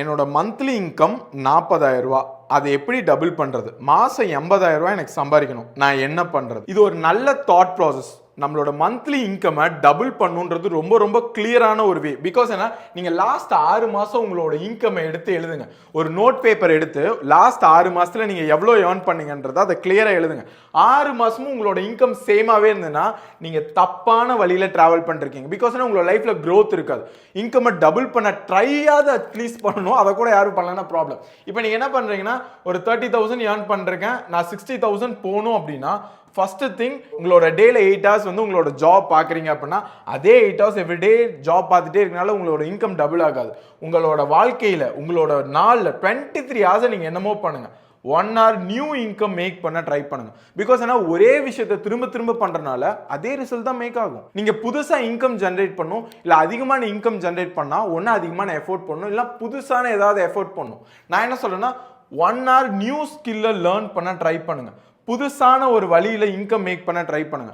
என்னோட monthly income 40,000 ரூபா. அதை எப்படி டபுள் பண்றது? மாசம் 80,000 ரூபாய் எனக்கு சம்பாதிக்கணும். நான் என்ன பண்றது? இது ஒரு நல்ல தாட் ப்ராசஸ். நம்மளோட மந்த்லி இன்கமை டபுள் பண்ணுன்றது ரொம்ப ரொம்ப கிளியரான ஒரு வே. பிகாஸ் என்ன, நீங்க லாஸ்ட் 6 மாசம் உங்களோட இன்கமை எடுத்து எழுதுங்க. ஒரு நோட் பேப்பர் எடுத்து லாஸ்ட் 6 மாசத்துல நீங்க எவ்வளோ ஏர்ன் பண்ணீங்கன்றத அதை கிளியரா எழுதுங்க. 6 மாசமும் உங்களோட இன்கம் சேமாவே இருந்ததுன்னா நீங்க தப்பான வழியில டிராவல் பண்ணிருக்கீங்க. பிகாஸ் உங்களோட லைஃப்ல growth இருக்காது. இன்கமை டபுள் பண்ண ட்ரையாவது அட்லீஸ்ட் பண்ணணும். அதை கூட யாரும் பண்ணலன்னா ப்ராப்ளம். இப்போ நீங்க என்ன பண்றீங்கன்னா, ஒரு 30,000 ஏர்ன் பண்றேன், நான் 60,000 போகணும் அப்படின்னா ஃபர்ஸ்ட் திங், உங்களோட டேல 8 ஹவர்ஸ் வந்து உங்களோட ஜாப் பார்க்குறீங்க அப்படின்னா அதே 8 ஹவர்ஸ் எவ்ரிடே ஜாப் பார்த்துட்டே இருக்கனால உங்களோட இன்கம் டபுள் ஆகாது. உங்களோட வாழ்க்கையில் உங்களோட நாளில் 23 ஹவர்ஸை நீங்கள் என்னமோ பண்ணுங்க. 1 hour நியூ இன்கம் மேக் பண்ண ட்ரை பண்ணுங்க. பிகாஸ் ஏன்னா ஒரே விஷயத்தை திரும்ப திரும்ப பண்றதுனால அதே ரிசல்ட் தான் மேக் ஆகும். நீங்க புதுசா இன்கம் ஜென்ரேட் பண்ணும், இல்ல அதிகமான இன்கம் ஜென்ரேட் பண்ணா ஒன்னு அதிகமான எஃபோர்ட் பண்ணணும், இல்ல புதுசான ஏதாவது எஃபோர்ட் பண்ணும். நான் என்ன சொல்றேன்னா 1 hour நியூ ஸ்கில்ல லேர்ன் பண்ண ட்ரை பண்ணுங்க. புதுசான ஒரு வழியில இன்கம் மேக் பண்ண ட்ரை பண்ணுங்க.